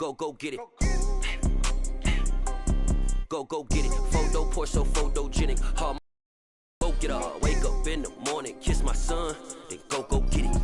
Go get it. Go get it. Photo pour so photogenic. Hard go get her. Wake up in the morning, kiss my son, then go get it.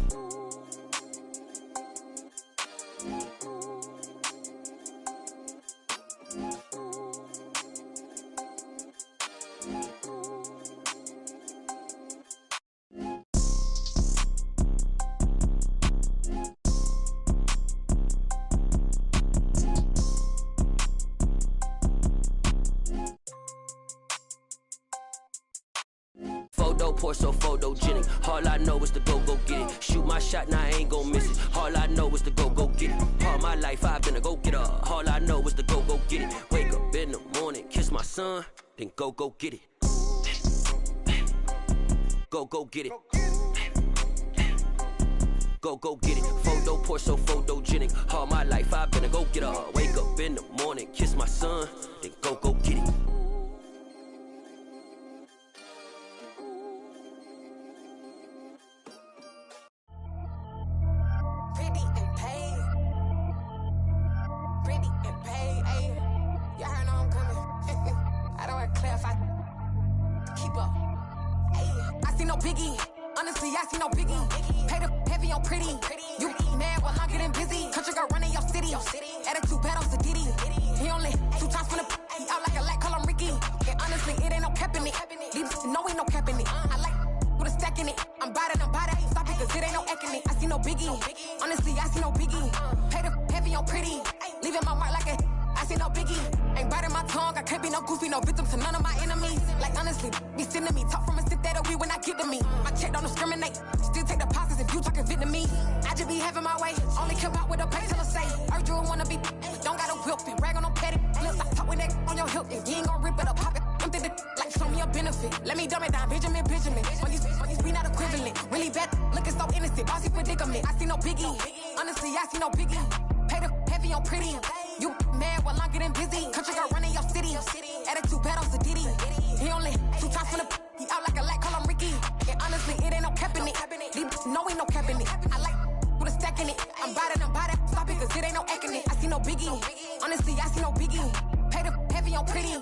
Photo pour so photogenic. All I know is to go get it. Shoot my shot, now I ain't gon' miss it. All I know is to go get it. All my life I've been a go getter. All I know is to go get it. Wake up in the morning, kiss my son, then go get it. Go get it. Go get it. Photo pour so photogenic. All my life I've been a go getter. Wake up in the morning, kiss my son, then go get it. Biggie, honestly, I see no biggie. Pay the heavy on pretty. You mad while I'm getting busy. Country girl running your city. Attitude bad on the Diddy. He only 2 times from the he out like a light, call him Ricky. And honestly, it ain't no cap in it. Leave no ain't no cap in it. I like with a stack in it. I'm by that. Stop it, cause it ain't no eck in it. I see no biggie. Honestly, I see no biggie. Pay the heavy on pretty. Leaving my mark like a I see no biggie. Ain't biting my tongue. I can't be no goofy, no victim to none of my enemies. Like honestly, be sending me talk from a sit that'll be when I get to me. My check don't discriminate. Still take deposits if you talking Vietnamese. I just be having my way. Only come out with a pay till I say. Urge you wanna be, don't gotta whip it. Rag on no petty. Look, I talk with that on your hip. If you ain't gon' rip it up, pop it. I'm thinking like show me a benefit. Let me dumb it down, Benjamin. When you be not equivalent. Really bad, looking so innocent. Bossy predicament. I see no biggie. Honestly, I see no biggie. Pay the heavy on pretty. You mad while I'm getting busy. Country girl running your city. Attitude bad on the Diddy. He only 2 times from the he out like a light, call him Ricky. And honestly, it ain't no cap in it. No ain't no cap in it. I like with a stack in it. I'm by that. Stop it, cause it ain't no eck in it. I see no biggie. Honestly, I see no biggie. Pay the heavy on pretty.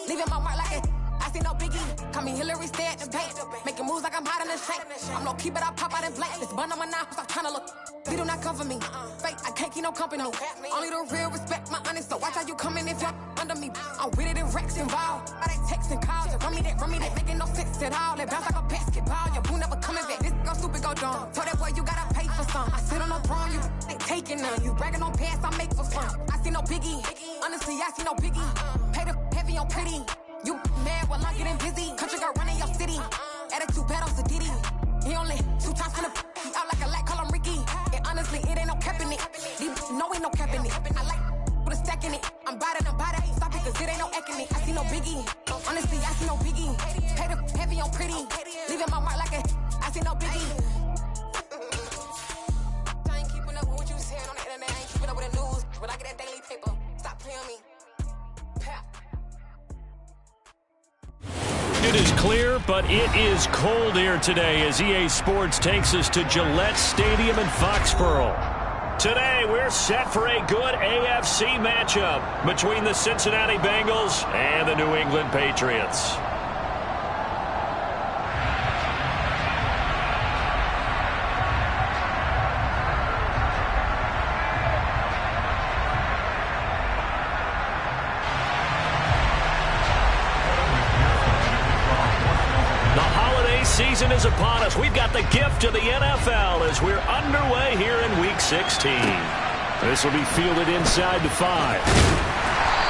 Leaving my mark like it. I see no biggie. Call me Hillary, stay at the bank. Making moves like I'm hot in the shank. I'm no keep it, I pop out in blank. This bun on my knife, I'm tryna look. They do not cover me. Fake, I can't keep no company. Only the real respect my honest. So watch how you coming if you're under me. I'm with it and Rex involved. All they texting calls. Run me that making no sense at all. They bounce like a basketball. Your boo never coming back. This go stupid, go dumb. Told that boy you gotta pay for some. I sit on the throne, you they taking none. You bragging on pants, I make for fun. I see no biggie. Honestly, I see no biggie. Pay the heavy on pretty. You mad while I'm getting busy. Country girl running your city. Attitude bad on the Diddy. He only 2 times from the he out like a light, call him Ricky. And honestly, it ain't no cap in it. No ain't no cap in it. I like with a stack in it. I'm by that. Stop it, cause it ain't no eck in it. I see no biggie. Honestly, I see no biggie. Pay the heavy on pretty. Leaving my mark like a I see no biggie. I ain't keeping up with what you saying on the internet. I ain't keeping up with the news. When I get that daily paper, stop playing me. It is clear, but it is cold here today as EA Sports takes us to Gillette Stadium in Foxborough. Today, we're set for a good AFC matchup between the Cincinnati Bengals and the New England Patriots. Season is upon us. We've got the gift of the NFL as we're underway here in Week 16. This will be fielded inside the 5.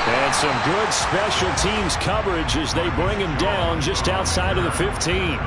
And some good special teams coverage as they bring him down just outside of the 15.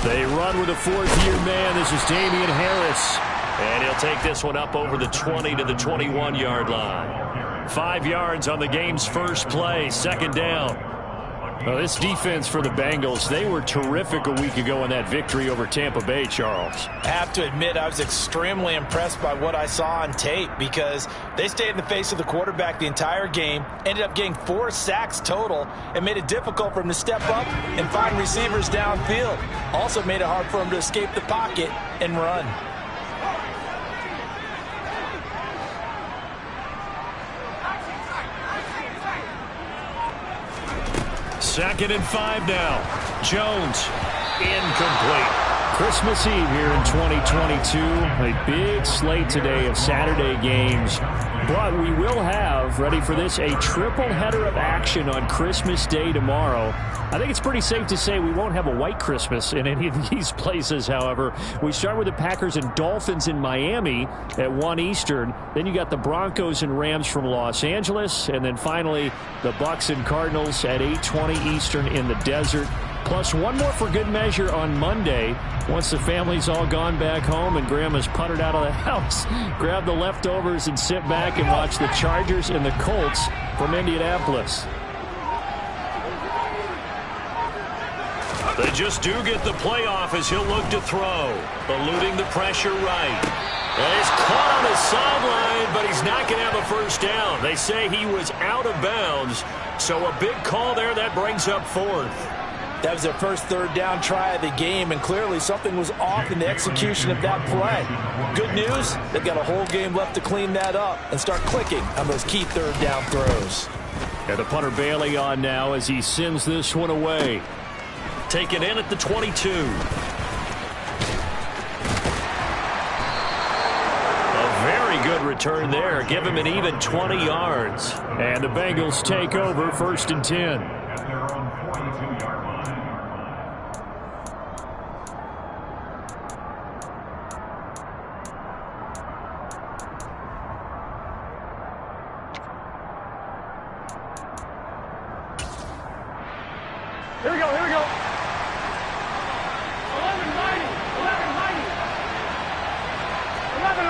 They run with a 4th-year man. This is Damian Harris. And he'll They'll take this one up over the 20 to the 21-yard line. 5 yards on the game's first play, second down. Well, this defense for the Bengals, they were terrific a week ago in that victory over Tampa Bay, Charles. I have to admit, I was extremely impressed by what I saw on tape because they stayed in the face of the quarterback the entire game, ended up getting 4 sacks total, and made it difficult for him to step up and find receivers downfield. Also made it hard for him to escape the pocket and run. Second and 5 now. Jones, incomplete. Christmas Eve here in 2022. A big slate today of Saturday games. But we will have, ready for this, a triple header of action on Christmas Day tomorrow. I think it's pretty safe to say we won't have a white Christmas in any of these places, however. We start with the Packers and Dolphins in Miami at 1 Eastern. Then you got the Broncos and Rams from Los Angeles. And then finally, the Bucs and Cardinals at 8:20 Eastern in the desert. Plus one more for good measure on Monday. Once the family's all gone back home and Grandma's puttered out of the house, grab the leftovers and sit back and watch the Chargers and the Colts from Indianapolis. They just do get the playoff as he'll look to throw. Eluding the pressure right. And he's caught on the sideline, but he's not going to have a first down. They say he was out of bounds. So a big call there that brings up 4th. That was their first third down try of the game, and clearly something was off in the execution of that play. Good news, they've got a whole game left to clean that up and start clicking on those key third down throws. And the punter Bailey on now as he sends this one away. Taken in at the 22. A very good return there. Give him an even 20 yards. And the Bengals take over 1st and 10. Here we go, here we go. 11 mighty, 11 mighty. 11.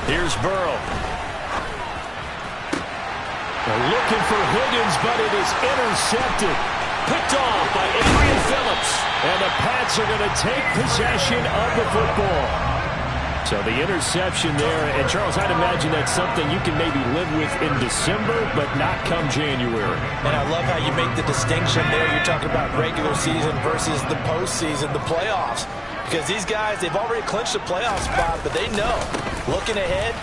Here's Burrow. They're looking for Higgins, but it is intercepted. Picked off by Adrian Phillips. And the Pats are going to take possession of the football. So the interception there, and Charles, I'd imagine that's something you can maybe live with in December, but not come January. And I love how you make the distinction there. You're talking about regular season versus the postseason, the playoffs. Because these guys, they've already clinched a playoff spot, but they know, looking ahead,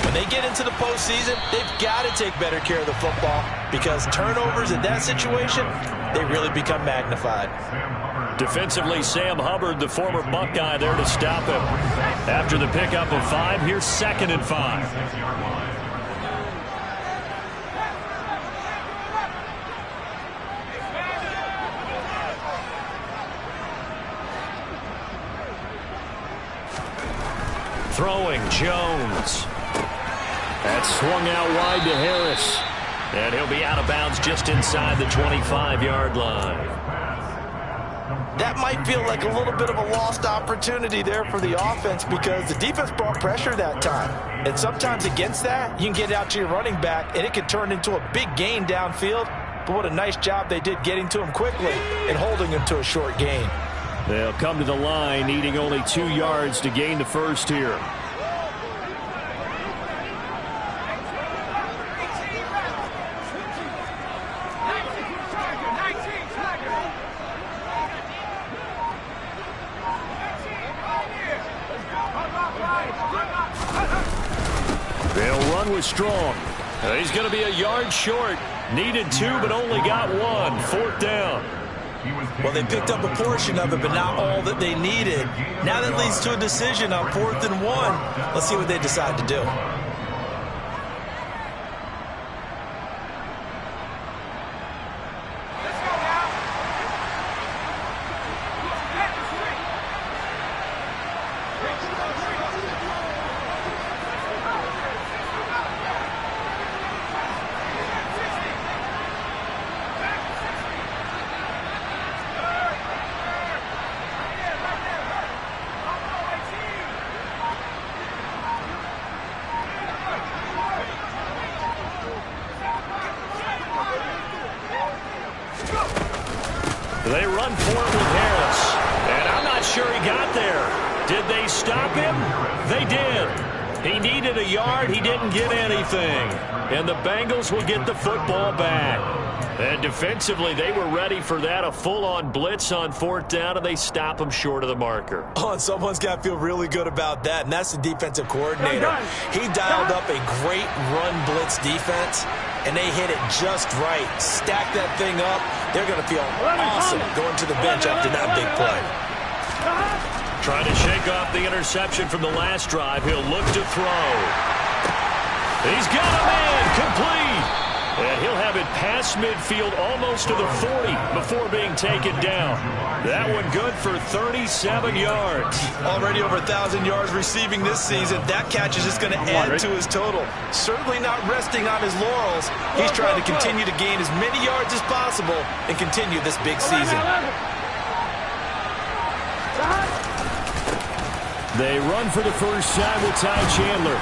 when they get into the postseason, they've got to take better care of the football because turnovers in that situation, they really become magnified. Defensively, Sam Hubbard, the former Buckeye, there to stop him. After the pickup of 5, here's 2nd and 5. Throwing Jones. That swung out wide to Harris. And he'll be out of bounds just inside the 25-yard line. That might feel like a little bit of a lost opportunity there for the offense because the defense brought pressure that time. And sometimes against that, you can get out to your running back, and it can turn into a big gain downfield. But what a nice job they did getting to him quickly and holding him to a short gain. They'll come to the line, needing only 2 yards to gain the first here. They'll run with Strong. He's going to be a yard short. Needed 2, but only got 1. 4th down. Well, they picked up a portion of it, but not all that they needed. Now that leads to a decision on 4th and 1. Let's see what they decide to do. run for it with Harris. And I'm not sure he got there. Did they stop him? They did. He needed a yard. He didn't get anything. And the Bengals will get the football back. And defensively, they were ready for that. A full-on blitz on 4th down, and they stop him short of the marker. Oh, and someone's got to feel really good about that, and that's the defensive coordinator. He dialed up a great run blitz defense, and they hit it just right. Stack that thing up. They're going to feel awesome going to the bench after that big play. Trying to shake off the interception from the last drive. He'll look to throw. He's got a man complete. And he'll have it past midfield almost to the 40 before being taken down. That one good for 37 yards. Already over 1,000 yards receiving this season. That catch is just going to add to his total. Certainly not resting on his laurels. He's trying to continue to gain as many yards as possible and continue this big season. They run for the first time with Ty Chandler.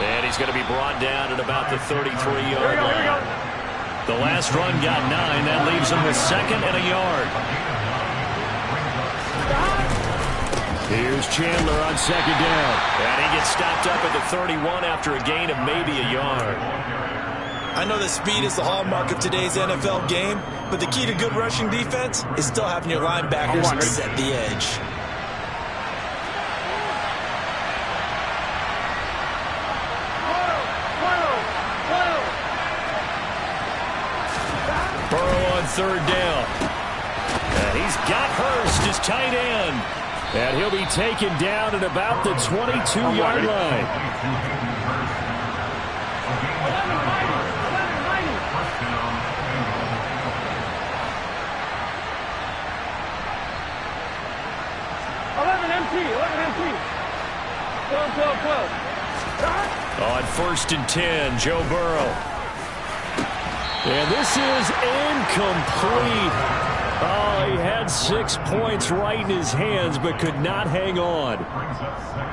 And he's going to be brought down at about the 33-yard line. The last run got 9. That leaves him with 2nd and a yard. Here's Chandler on 2nd down. And he gets stopped up at the 31 after a gain of maybe a yard. I know that speed is the hallmark of today's NFL game, but the key to good rushing defense is still having your linebackers set the edge. Burrow on 3rd down. And he's got Hurst as tight end. And he'll be taken down at about the 22-yard line. On 1st and 10, Joe Burrow. And this is incomplete. Oh, he had 6 points right in his hands, but could not hang on.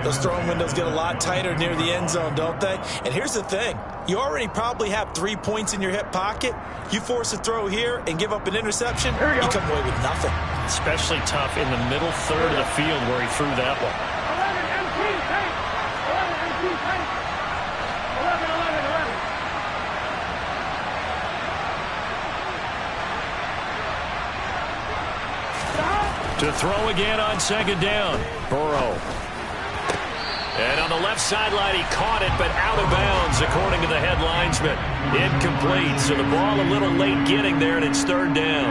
Those throwing windows get a lot tighter near the end zone, don't they? And here's the thing. You already probably have 3 points in your hip pocket. You force a throw here and give up an interception, you come away with nothing. Especially tough in the middle third of the field where he threw that one. To throw again on 2nd down. Burrow. And on the left sideline, he caught it, but out of bounds, according to the head linesman. Incomplete, so the ball a little late getting there, and it's 3rd down.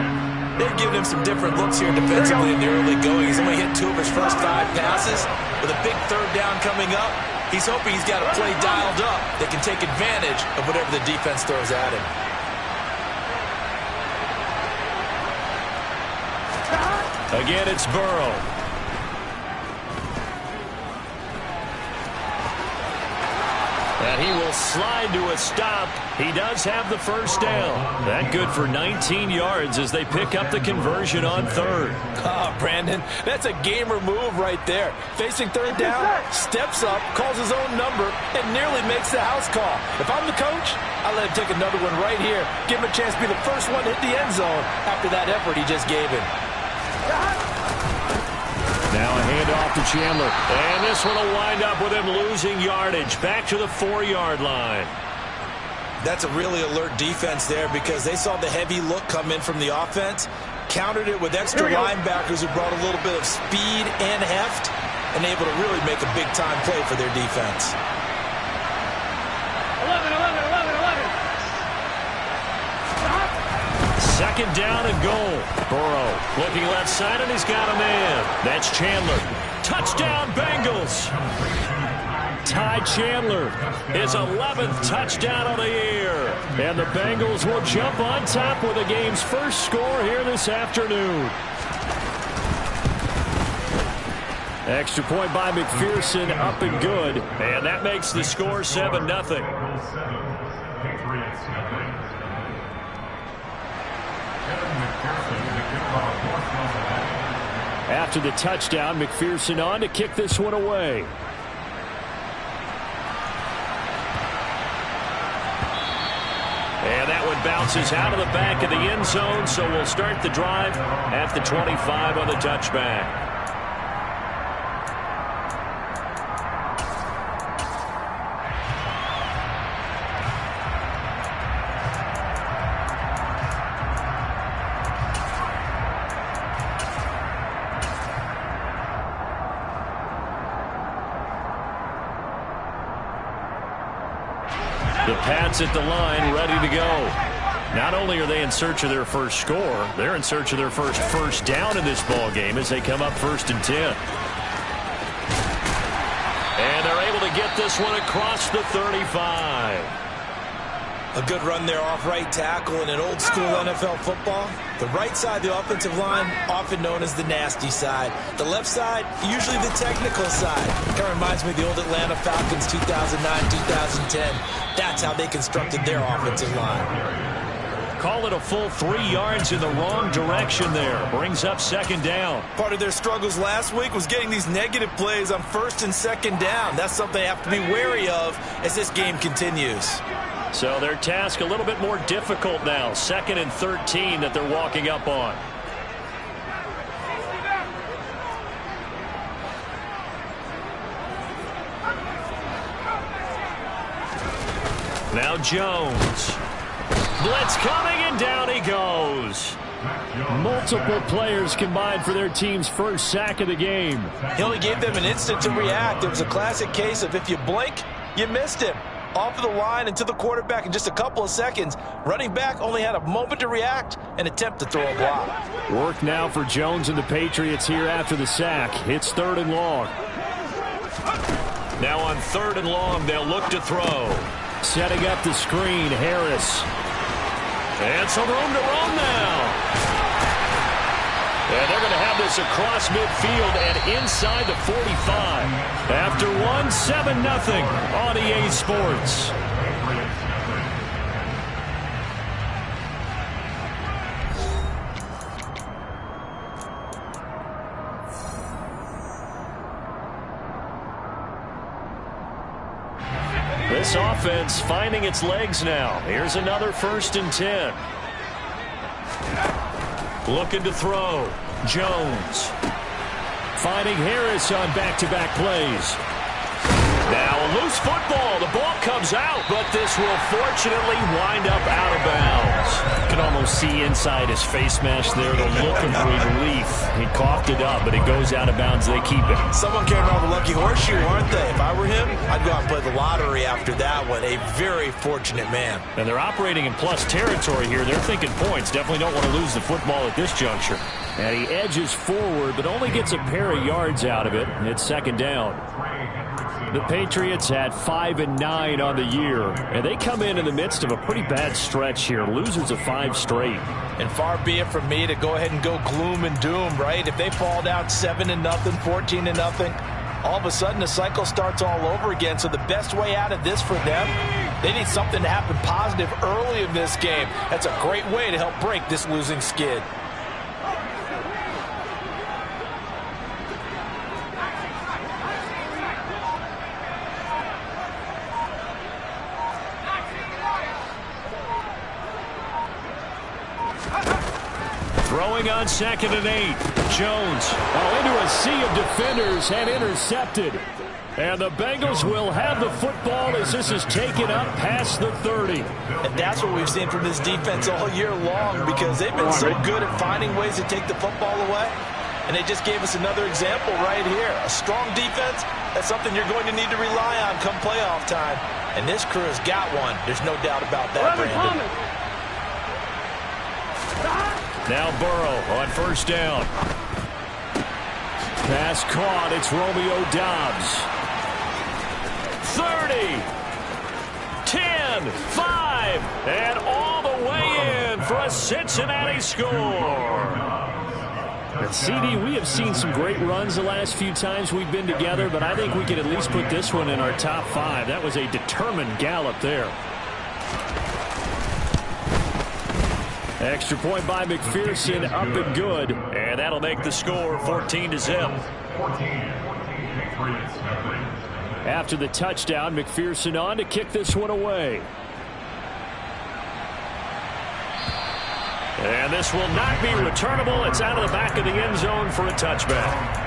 They're giving him some different looks here defensively in the early going. He's only hit 2 of his first 5 passes. With a big 3rd down coming up, he's hoping he's got a play dialed up that can take advantage of whatever the defense throws at him. Again, it's Burrow. And he will slide to a stop. He does have the first down. That good for 19 yards as they pick up the conversion on 3rd. Oh, Brandon, that's a gamer move right there. Facing 3rd down, steps up, calls his own number, and nearly makes the house call. If I'm the coach, I let him take another one right here. Give him a chance to be the first one to hit the end zone after that effort he just gave him. Now a handoff to Chandler. And this one will wind up with him losing yardage. Back to the 4-yard line. That's a really alert defense there because they saw the heavy look come in from the offense, countered it with extra linebackers who brought a little bit of speed and heft, and able to really make a big-time play for their defense. 2nd down and goal. Burrow looking left side, and he's got a man. That's Chandler. Touchdown, Bengals. Ty Chandler, his 11th touchdown of the year. And the Bengals will jump on top with the game's first score here this afternoon. Extra point by McPherson, up and good. And that makes the score 7-0. After the touchdown, McPherson on to kick this one away. And that one bounces out of the back of the end zone, so we'll start the drive at the 25 on the touchback. The Pats at the line, ready to go. Not only are they in search of their first score, they're in search of their first down in this ball game as they come up 1st and 10. And they're able to get this one across the 35. A good run there off right tackle in an old school NFL football. The right side, the offensive line, often known as the nasty side. The left side, usually the technical side. Kind of reminds me of the old Atlanta Falcons 2009-2010. That's how they constructed their offensive line. Call it a full 3 yards in the wrong direction there. Brings up 2nd down. Part of their struggles last week was getting these negative plays on 1st and 2nd down. That's something they have to be wary of as this game continues. So their task a little bit more difficult now. 2nd and 13 that they're walking up on. Now Jones. Blitz coming, and down he goes. Multiple players combined for their team's first sack of the game. He only gave them an instant to react. It was a classic case of if you blink, you missed him. Off of the line and to the quarterback in just a couple of seconds. Running back only had a moment to react and attempt to throw a block. Work now for Jones and the Patriots here after the sack. It's 3rd and long. Now on 3rd and long, they'll look to throw. Setting up the screen, Harris. And some room to run now. And they're going to have this across midfield and inside the 45. After one, 7-0 on EA Sports. This offense finding its legs now. Here's another 1st and 10. Looking to throw. Jones. Finding Harris on back-to-back plays. Now a loose football. The ball comes out, but this will fortunately wind up out of bounds. You can almost see inside his face mask there the look of relief. He coughed it up, but it goes out of bounds. They keep it. Someone came around with a lucky horseshoe, aren't they? If I were him, I'd go out and play the lottery after that one. A very fortunate man. And they're operating in plus territory here. They're thinking points. Definitely don't want to lose the football at this juncture. And he edges forward, but only gets a pair of yards out of it. It's 2nd down. The Patriots had 5 and 9 on the year, and they come in the midst of a pretty bad stretch here. Losers of 5 straight. And far be it from me to go ahead and go gloom and doom, right? If they fall down 7-0, 14-0, all of a sudden the cycle starts all over again. So the best way out of this for them, they need something to happen positive early in this game. That's a great way to help break this losing skid. Throwing on 2nd and 8. Jones into a sea of defenders and intercepted. And the Bengals will have the football as this is taken up past the 30. And that's what we've seen from this defense all year long, because they've been so good at finding ways to take the football away. And they just gave us another example right here. A strong defense, that's something you're going to need to rely on come playoff time. And this crew has got one. There's no doubt about that, Brandon. Now Burrow on 1st down. Pass caught. It's Romeo Doubs. 30, 10, 5, and all the way in for a Cincinnati score. And CD, we have seen some great runs the last few times we've been together, but I think we can at least put this one in our top 5. That was a determined gallop there. Extra point by McPherson, up and good. And that'll make the score 14-0. After the touchdown, McPherson on to kick this one away. And this will not be returnable. It's out of the back of the end zone for a touchback.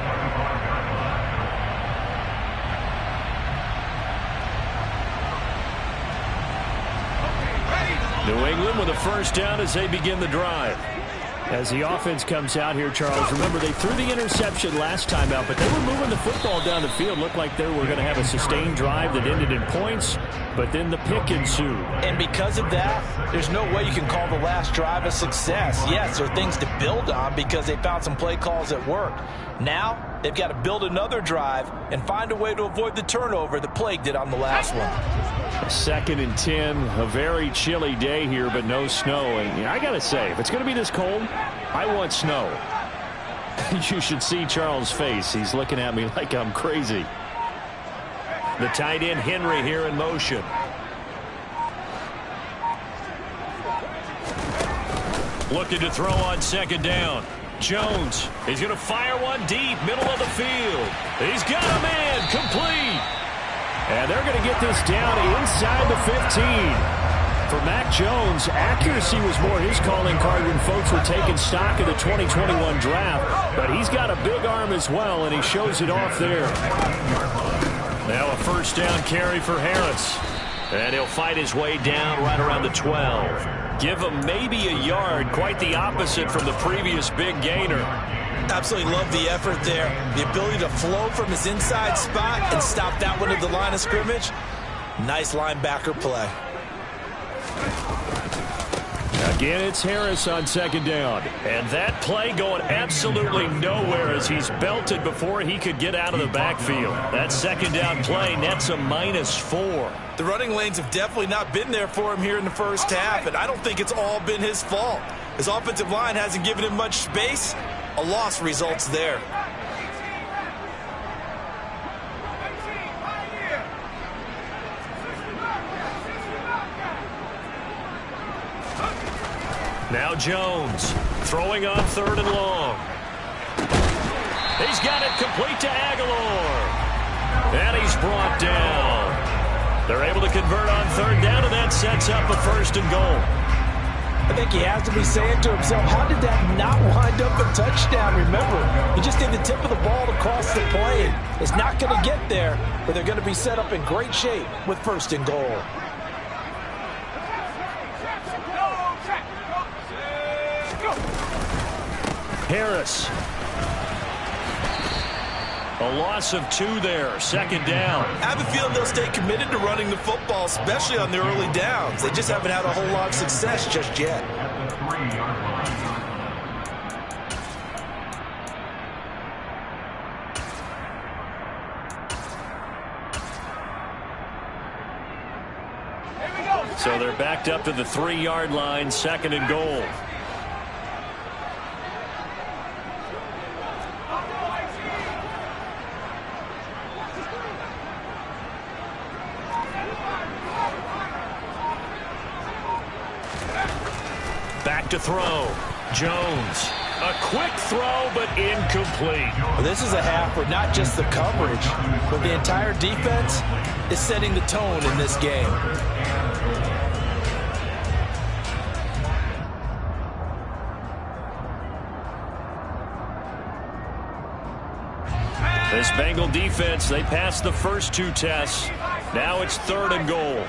New England with a first down as they begin the drive. As the offense comes out here, Charles, remember they threw the interception last time out, but they were moving the football down the field. Looked like they were going to have a sustained drive that ended in points, but then the pick ensued. And because of that, there's no way you can call the last drive a success. Yes, there are things to build on because they found some play calls that worked. Now, they've got to build another drive and find a way to avoid the turnover that plagued it on the last one. 2nd and 10, a very chilly day here, but no snow. And I got to say, if it's going to be this cold, I want snow. You should see Charles' face. He's looking at me like I'm crazy. The tight end Henry here in motion. Looking to throw on 2nd down. Jones, he's going to fire one deep, middle of the field. He's got a man, complete. And they're going to get this down inside the 15. For Mac Jones, accuracy was more his calling card when folks were taking stock of the 2021 draft. But he's got a big arm as well, and he shows it off there. Now a first down carry for Harris. And he'll fight his way down right around the 12. Give him maybe a yard, quite the opposite from the previous big gainer. Absolutely love the effort there. The ability to flow from his inside spot and stop that one at the line of scrimmage. Nice linebacker play. Again, it's Harris on 2nd down. And that play going absolutely nowhere as he's belted before he could get out of the backfield. That 2nd down play nets a -4. The running lanes have definitely not been there for him here in the first half, and I don't think it's all been his fault. His offensive line hasn't given him much space. A loss results there. Now Jones throwing on 3rd and long. He's got it complete to Aguilar. And he's brought down. They're able to convert on 3rd down, and that sets up a 1st and goal. I think he has to be saying to himself, how did that not wind up a touchdown? Remember, he just did the tip of the ball to cross the plane. It's not going to get there, but they're going to be set up in great shape with 1st and goal. Harris. A loss of 2 there. 2nd down. I have a feeling they'll stay committed to running the football, especially on the early downs. They just haven't had a whole lot of success just yet. So they're backed up to the 3-yard line, 2nd and goal. Back to throw. Jones. A quick throw, but incomplete. Well, this is a half where not just the coverage, but the entire defense is setting the tone in this game. This Bengal defense, they passed the first 2 tests. Now it's 3rd and goal.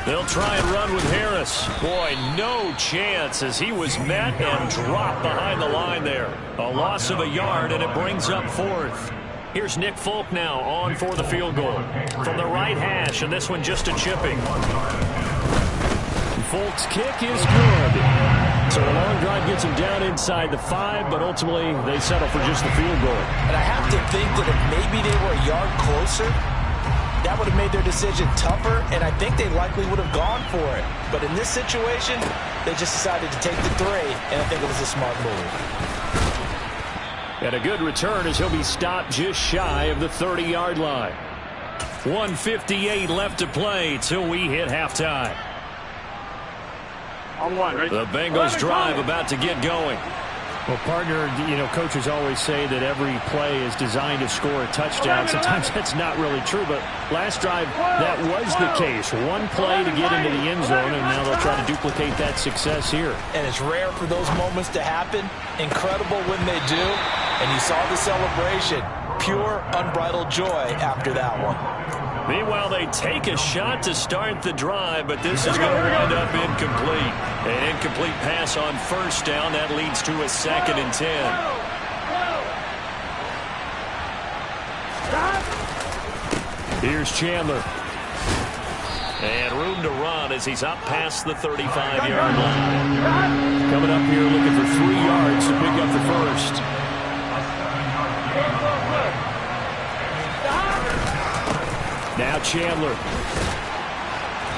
They'll try and run with Harris. Boy, no chance as he was met and dropped behind the line there. A loss of a yard, and it brings up 4th. Here's Nick Folk now on for the field goal. From the right hash, and this one just a chipping. Folk's kick is good. So a long drive gets him down inside the 5, but ultimately they settle for just the field goal. And I have to think that if maybe they were a yard closer, that would have made their decision tougher, and I think they likely would have gone for it. But in this situation, they just decided to take the 3, and I think it was a smart move. And a good return as he'll be stopped just shy of the 30-yard line. 1:58 left to play till we hit halftime. On 1, right? The Bengals drive about to get going. Well, partner, coaches always say that every play is designed to score a touchdown. Sometimes that's not really true, but last drive, that was the case. One play to get into the end zone, and now they'll try to duplicate that success here. And it's rare for those moments to happen. Incredible when they do. And you saw the celebration. Pure, unbridled joy after that one. Meanwhile, they take a shot to start the drive, but this is going to wind up incomplete. An incomplete pass on first down. That leads to a 2nd and 10. Here's Chandler. And room to run as he's up past the 35-yard line. Coming up here looking for 3 yards to pick up the first. Now Chandler.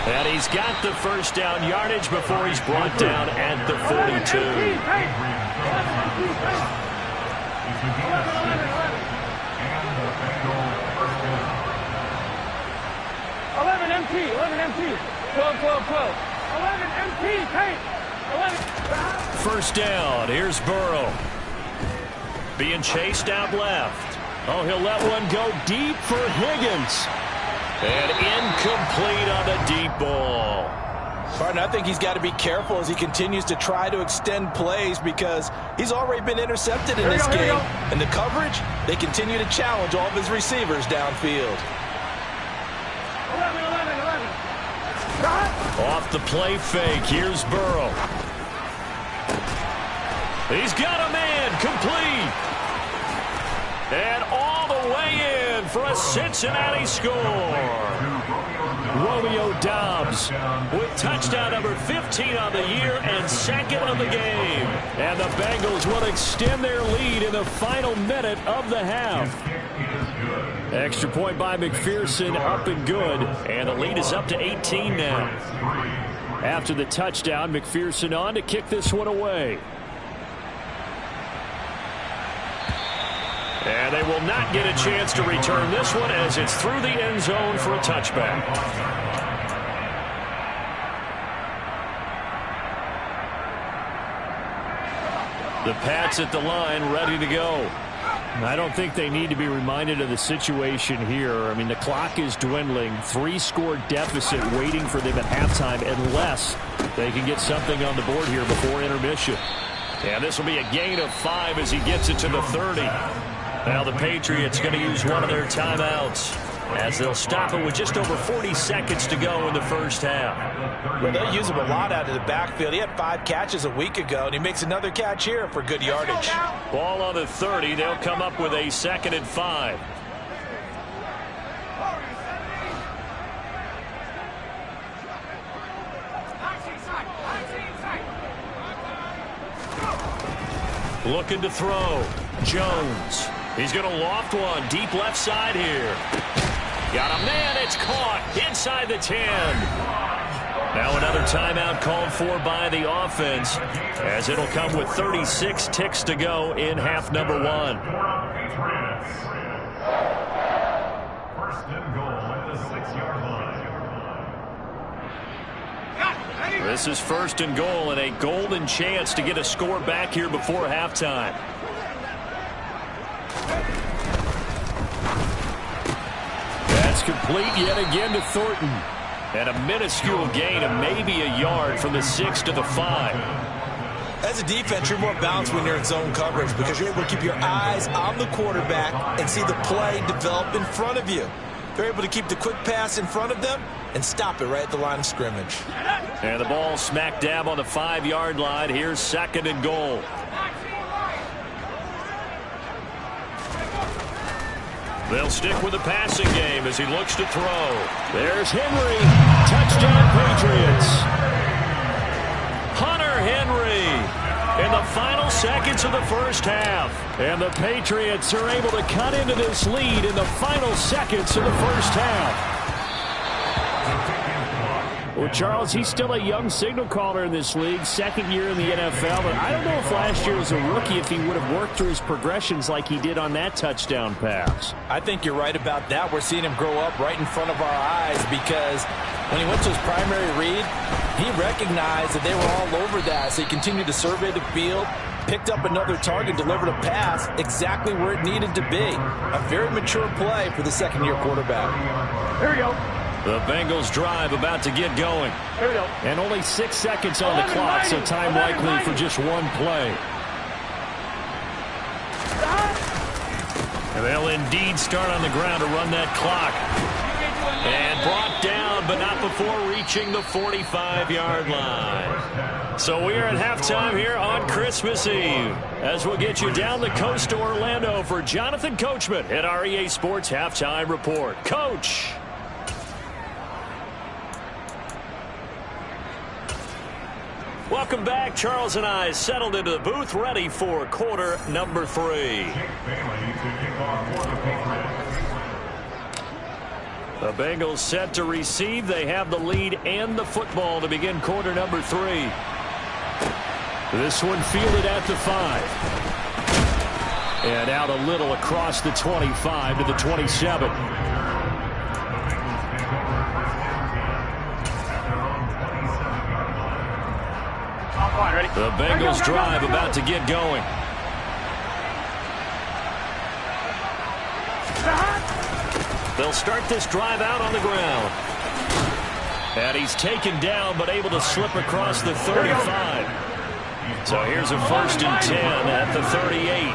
And he's got the first down yardage before he's brought down at the 42. 11 MT, 11 MT, 12, 12, 12. 11 MT, paint. 11. First down. Here's Burrow. Being chased out left. Oh, he'll let one go deep for Higgins. And incomplete on the deep ball. Partner, I think he's got to be careful as he continues to try to extend plays because he's already been intercepted in this game. And the coverage, they continue to challenge all of his receivers downfield. 11, 11, 11. Off the play fake. Here's Burrow. He's got a man. Complete. And all the way in for a Cincinnati score. Romeo Doubs with touchdown number 15 on the year and 2nd of the game. And the Bengals will extend their lead in the final minute of the half. Extra point by McPherson, up and good. And the lead is up to 18 now. After the touchdown, McPherson on to kick this one away. And they will not get a chance to return this one as it's through the end zone for a touchback. The Pats at the line, ready to go. I don't think they need to be reminded of the situation here. I mean, the clock is dwindling. 3-score deficit waiting for them at halftime unless they can get something on the board here before intermission. And this will be a gain of 5 as he gets it to the 30. Now the Patriots going to use one of their timeouts as they'll stop it with just over 40 seconds to go in the first half. Well, they'll use him a lot out of the backfield. He had 5 catches a week ago, and he makes another catch here for good yardage. Ball on the 30. They'll come up with a 2nd and 5. Looking to throw. Jones. He's going to loft one deep left side here. Got a man. It's caught inside the 10. Now another timeout called for by the offense as it'll come with 36 ticks to go in half number 1. First and goal at the 6-yard line. This is first and goal and a golden chance to get a score back here before halftime. That's complete yet again to Thornton. And a minuscule gain of maybe a yard from the 6 to the 5. As a defense, you're more balanced when you're in zone coverage because you're able to keep your eyes on the quarterback and see the play develop in front of you. They're able to keep the quick pass in front of them and stop it right at the line of scrimmage. And the ball smack dab on the 5-yard line. Here's 2nd and goal. They'll stick with the passing game as he looks to throw. There's Henry. Touchdown, Patriots. Hunter Henry in the final seconds of the first half. And the Patriots are able to cut into this lead in the final seconds of the first half. Well, Charles, he's still a young signal caller in this league, 2nd year in the NFL. But I don't know if last year as a rookie if he would have worked through his progressions like he did on that touchdown pass. I think you're right about that. We're seeing him grow up right in front of our eyes because when he went to his primary read, he recognized that they were all over that. So he continued to survey the field, picked up another target, delivered a pass exactly where it needed to be. A very mature play for the second-year quarterback. Here we go. The Bengals drive about to get going. Here we go. And only 6 seconds on the clock, so time likely for just one play. And they'll indeed start on the ground to run that clock. And brought down, but not before reaching the 45-yard line. So we are at halftime here on Christmas Eve, as we'll get you down the coast to Orlando for Jonathan Coachman at our EA Sports Halftime Report. Coach. Welcome back. Charles and I settled into the booth, ready for quarter number 3. The Bengals set to receive. They have the lead and the football to begin quarter number 3. This one fielded at the 5. And out a little across the 25 to the 27. The Bengals drive about to get going. They'll start this drive out on the ground. And he's taken down, but able to slip across the 35. So here's a 1st and 10 at the 38.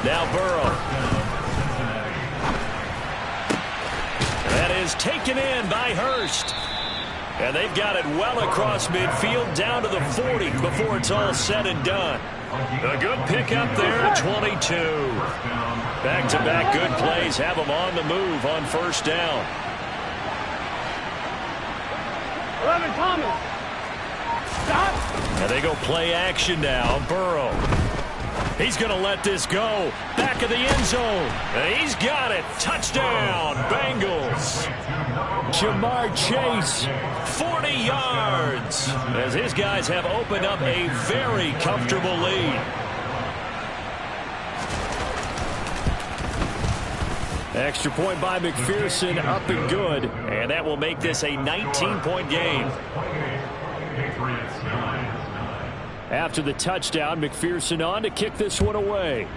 Now Burrow. That is taken in by Hurst. And they've got it well across midfield down to the 40 before it's all said and done. A good pickup there at 22. Back-to-back good plays have them on the move on 1st down. 11, Thomas. Stop. And they go play action now. Burrow. He's going to let this go. Back of the end zone. And he's got it. Touchdown, Bengals. Jamar Chase, 40 yards. As his guys have opened up a very comfortable lead. Extra point by McPherson, up and good. And that will make this a 19-point game. After the touchdown, McPherson on to kick this one away.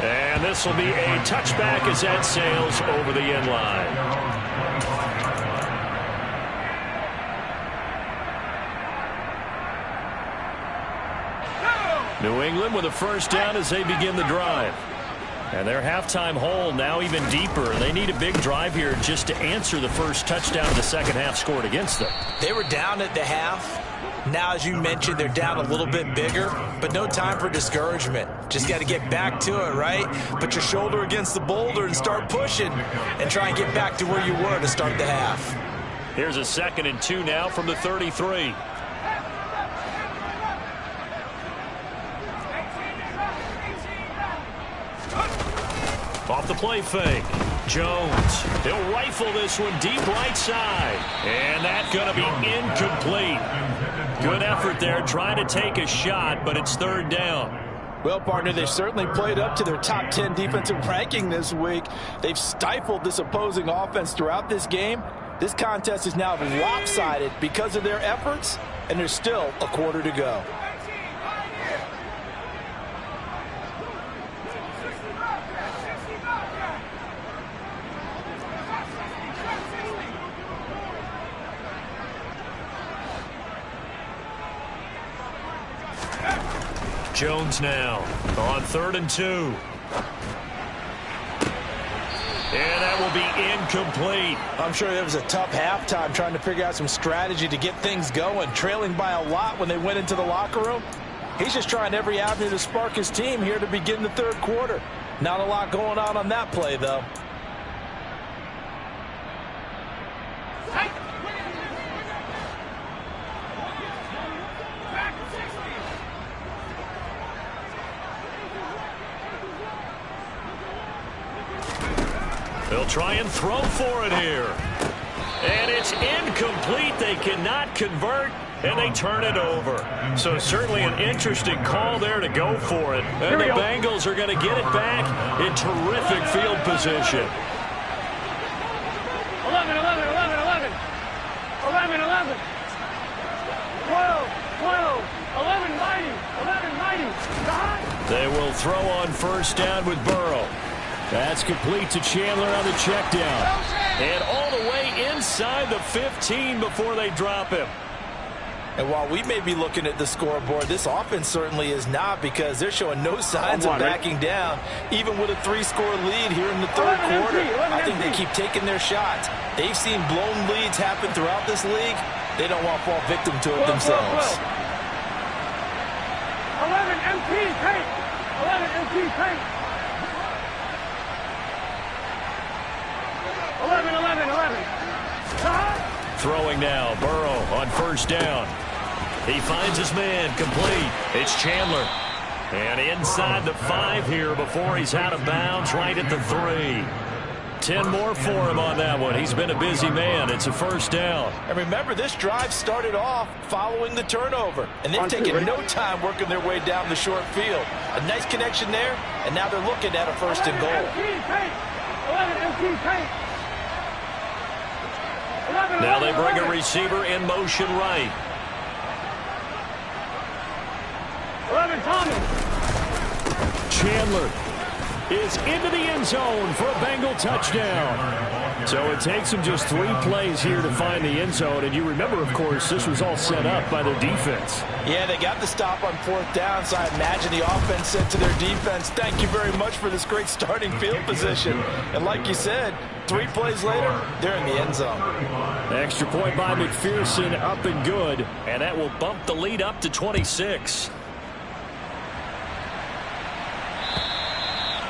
And this will be a touchback as that sails over the end line. New England with a 1st down as they begin the drive. And their halftime hole now even deeper. They need a big drive here just to answer the first touchdown of the second half scored against them. They were down at the half. Now, as you mentioned, they're down a little bit bigger, but no time for discouragement. Just got to get back to it, right? Put your shoulder against the boulder and start pushing and try and get back to where you were to start the half. Here's a 2nd and 2 now from the 33. Off the play fake. Jones. He'll rifle this one deep right side. And that's going to be incomplete. Good effort there trying to take a shot, but it's 3rd down. Well, partner, they've certainly played up to their top 10 defensive ranking this week. They've stifled this opposing offense throughout this game. This contest is now lopsided because of their efforts, and there's still a quarter to go. Jones now on 3rd and 2. And that will be incomplete. I'm sure it was a tough halftime trying to figure out some strategy to get things going, trailing by a lot when they went into the locker room. He's just trying every avenue to spark his team here to begin the 3rd quarter. Not a lot going on that play, though. They'll try and throw for it here. And it's incomplete. They cannot convert, and they turn it over. So certainly an interesting call there to go for it. And the Bengals are going to get it back in terrific field position. 11, 11, 11, 11. 11, 11. He'll throw on first down with Burrow. That's complete to Chandler on the check down. And all the way inside the 15 before they drop him. And while we may be looking at the scoreboard, this offense certainly is not, because they're showing no signs of backing down, even with a 3-score lead here in the third quarter. I think they keep taking their shots. They've seen blown leads happen throughout this league. They don't want to fall victim to it themselves. 11 MP paint. 11 MP paint. 11. Throwing now, Burrow on first down. He finds his man, complete. It's Chandler. And inside the 5 here before he's out of bounds, right at the 3. 10 more for him on that one. He's been a busy man. It's a first down. And remember, this drive started off following the turnover, and they've taken no time working their way down the short field. A nice connection there, and now they're looking at a first and goal. 11 MP paint. Now they bring a receiver in motion right. 11 Thomas. Chandler is into the end zone for a Bengal touchdown. So it takes them just 3 plays here to find the end zone. And you remember, of course, this was all set up by their defense. Yeah, they got the stop on 4th down, so I imagine the offense said to their defense, thank you very much for this great starting field position. And like you said, 3 plays later, they're in the end zone. Extra point by McPherson, up and good. And that will bump the lead up to 26.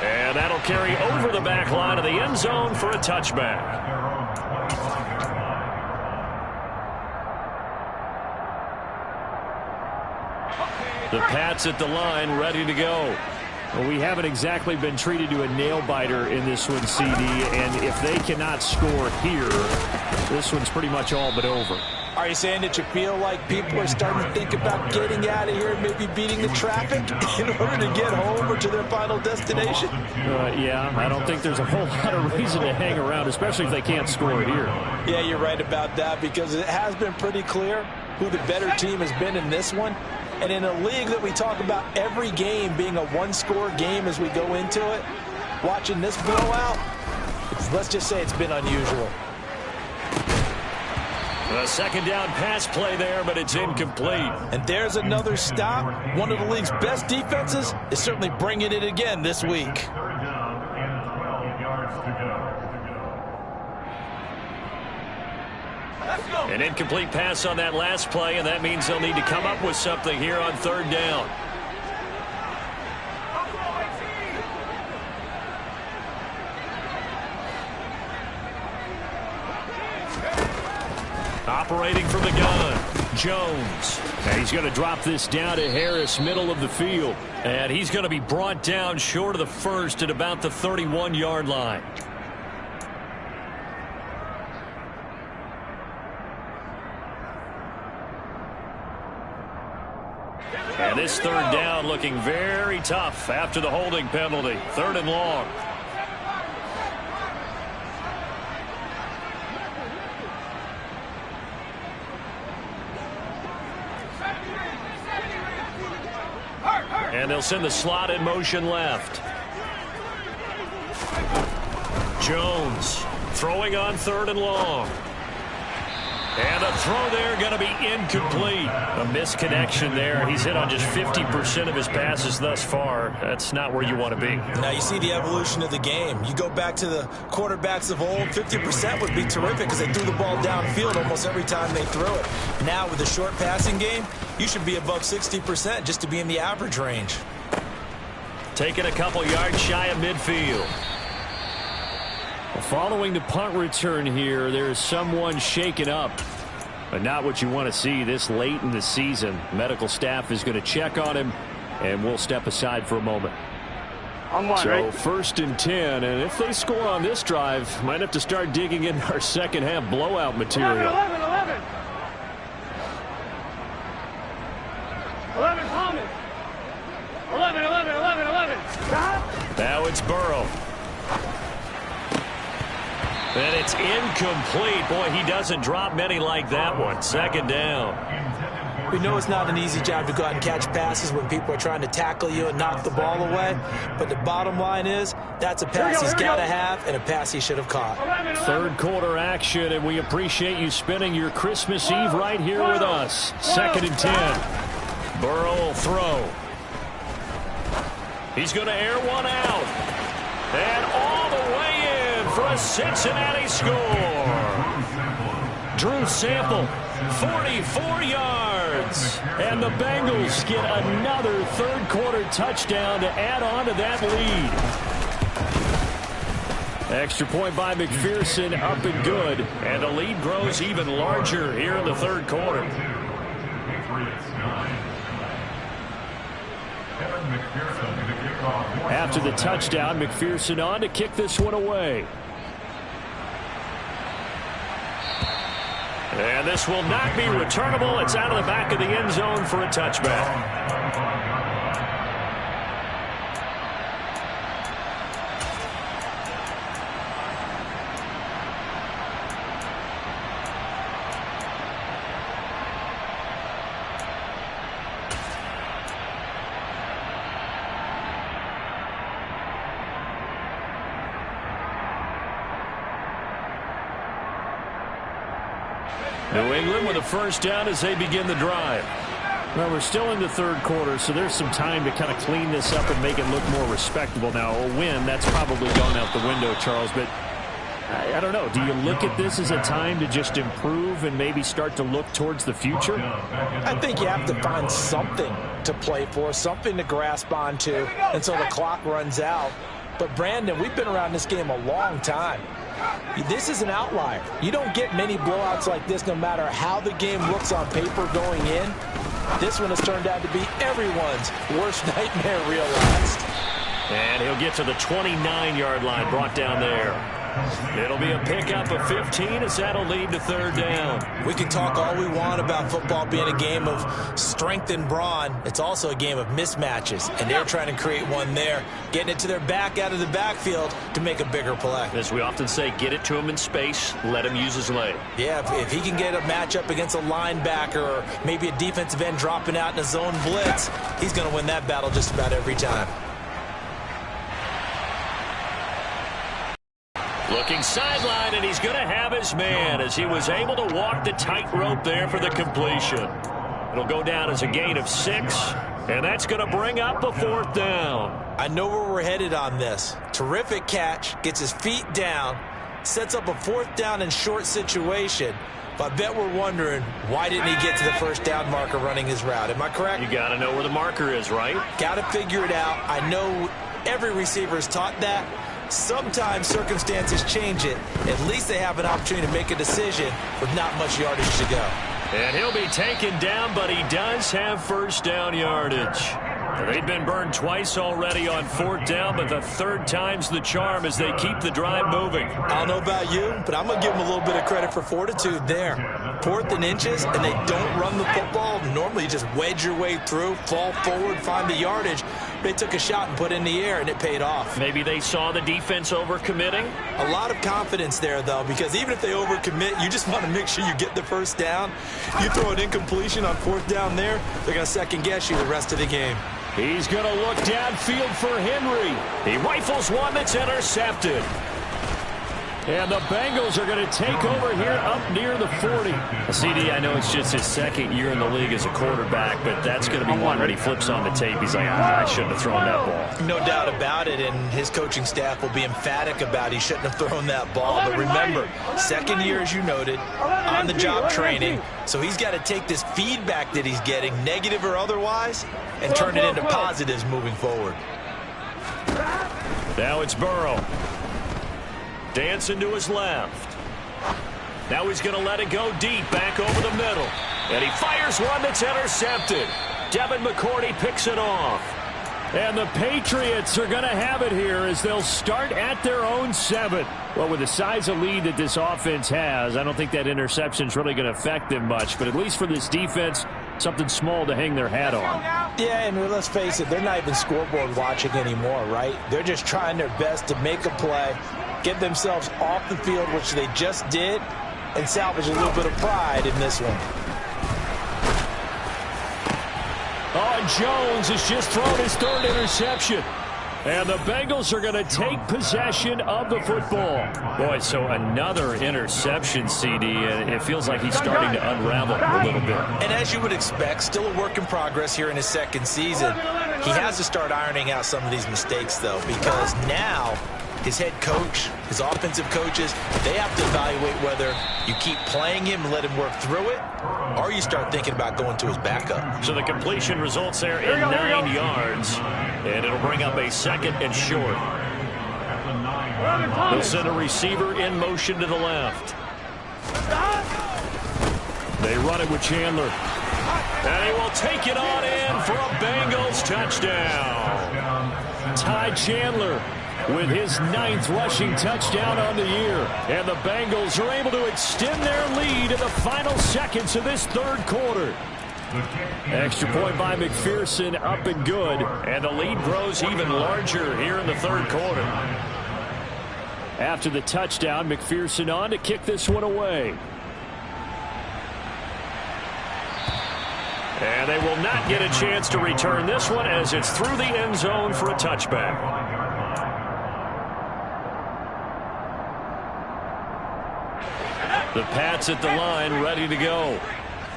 And that'll carry over the back line of the end zone for a touchback. The Pats at the line, ready to go. Well, we haven't exactly been treated to a nail-biter in this one, CD, and if they cannot score here, this one's pretty much all but over. Are you saying that you feel like people are starting to think about getting out of here and maybe beating the traffic in order to get home or to their final destination? Yeah, I don't think there's a whole lot of reason to hang around, especially if they can't score here. Yeah, you're right about that, because it has been pretty clear who the better team has been in this one. And in a league that we talk about every game being a 1-score game as we go into it, watching this blowout, let's just say it's been unusual. A second down pass play there, but it's incomplete. And there's another stop. One of the league's best defenses is certainly bringing it again this week. 3rd down and 12 yards to go. An incomplete pass on that last play, and that means they'll need to come up with something here on 3rd down. Operating from the gun, Jones. And he's going to drop this down to Harris, middle of the field. And he's going to be brought down short of the first at about the 31-yard line. And this 3rd down looking very tough after the holding penalty. 3rd and long. And they'll send the slot in motion left. Jones throwing on 3rd and long. And a throw there going to be incomplete. A misconnection there. He's hit on just 50% of his passes thus far. That's not where you want to be. Now you see the evolution of the game. You go back to the quarterbacks of old, 50% would be terrific because they threw the ball downfield almost every time they threw it. Now with the short passing game, you should be above 60% just to be in the average range. Taking a couple yards shy of midfield. Following the punt return here, there's someone shaken up. But not what you want to see this late in the season. Medical staff is going to check on him, and we'll step aside for a moment. So 1st and 10, and if they score on this drive, might have to start digging in our second half blowout material. 11 Thomas. 11. Now it's Burrow. And it's incomplete. Boy, he doesn't drop many like that one. 2nd down. We know it's not an easy job to go out and catch passes when people are trying to tackle you and knock the ball away. But the bottom line is, that's a pass he's got to have and a pass he should have caught. Third quarter action, and we appreciate you spending your Christmas Eve right here with us. 2nd and 10. Burrow will throw. He's going to air one out. And all the way in for a Cincinnati score. Drew Sample, 44 yards. And the Bengals get another third quarter touchdown to add on to that lead. Extra point by McPherson, up and good. And the lead grows even larger here in the third quarter. After the touchdown, McPherson on to kick this one away. And this will not be returnable. It's out of the back of the end zone for a touchback. New England with a first down as they begin the drive. Well, we're still in the third quarter, so there's some time to kind of clean this up and make it look more respectable. Now, a win, that's probably gone out the window, Charles, but I don't know. Do you look at this as a time to just improve and maybe start to look towards the future? I think you have to find something to play for, something to grasp onto until the clock runs out. But, Brandon, we've been around this game a long time. This is an outlier. You don't get many blowouts like this no matter how the game looks on paper going in. This one has turned out to be everyone's worst nightmare realized. And he'll get to the 29-yard line, brought down there. It'll be a pickup of 15 as that'll lead to third down. We can talk all we want about football being a game of strength and brawn. It's also a game of mismatches, and they're trying to create one there, getting it to their back out of the backfield to make a bigger play. As we often say, get it to him in space, let him use his leg. Yeah, if he can get a matchup against a linebacker or maybe a defensive end dropping out in a zone blitz, he's going to win that battle just about every time. Looking sideline, and he's going to have his man as he was able to walk the tightrope there for the completion. It'll go down as a gain of 6, and that's going to bring up a fourth down. I know where we're headed on this. Terrific catch, gets his feet down, sets up a fourth down and short situation. But I bet we're wondering, why didn't he get to the first down marker running his route? Am I correct? You got to know where the marker is, right? Got to figure it out. I know every receiver is taught that. Sometimes circumstances change it. At least they have an opportunity to make a decision with not much yardage to go. And he'll be taken down, but he does have first down yardage. They've been burned twice already on fourth down, but the third time's the charm as they keep the drive moving. I don't know about you, but I'm going to give them a little bit of credit for fortitude there. 4th and inches, and they don't run the football. Normally you just wedge your way through, fall forward, find the yardage. They took a shot and put it in the air, and it paid off. Maybe they saw the defense overcommitting? A lot of confidence there, though, because even if they overcommit, you just want to make sure you get the first down. You throw an incompletion on 4th down there, they're going to second-guess you the rest of the game. He's going to look downfield for Henry. He rifles one that's intercepted. And the Bengals are going to take over here up near the 40. CD, I know it's just his second year in the league as a quarterback, but that's going to be one when he flips on the tape. He's like, I shouldn't have thrown that ball. No doubt about it, and his coaching staff will be emphatic about he shouldn't have thrown that ball. But remember, second year, as you noted, on-the-job training, so he's got to take this feedback that he's getting, negative or otherwise, and turn it into positives moving forward. Now it's Burrow. Dancing to his left. Now he's going to let it go deep, back over the middle. And he fires one that's intercepted. Devin McCourty picks it off. And the Patriots are going to have it here as they'll start at their own 7. Well, with the size of lead that this offense has, I don't think that interception is really going to affect them much. But at least for this defense, something small to hang their hat on. Yeah, and let's face it, they're not even scoreboard watching anymore, right? They're just trying their best to make a play, get themselves off the field, which they just did, and salvage a little bit of pride in this one. Oh, and Jones has just thrown his third interception. And the Bengals are going to take possession of the football. Boy, so another interception, CD, and it feels like he's starting to unravel a little bit. And as you would expect, still a work in progress here in his second season. He has to start ironing out some of these mistakes, though, because now his head coach, his offensive coaches, they have to evaluate whether you keep playing him and let him work through it, or you start thinking about going to his backup. So the completion results there in 9 yards, and it'll bring up a second and short. They'll send a receiver in motion to the left. They run it with Chandler. And he will take it on in for a Bengals touchdown. Ty Chandler with his 9th rushing touchdown on the year. And the Bengals are able to extend their lead in the final seconds of this third quarter. Extra point by McPherson, up and good. And the lead grows even larger here in the third quarter. After the touchdown, McPherson on to kick this one away. And they will not get a chance to return this one as it's through the end zone for a touchback. The Pats at the line, ready to go.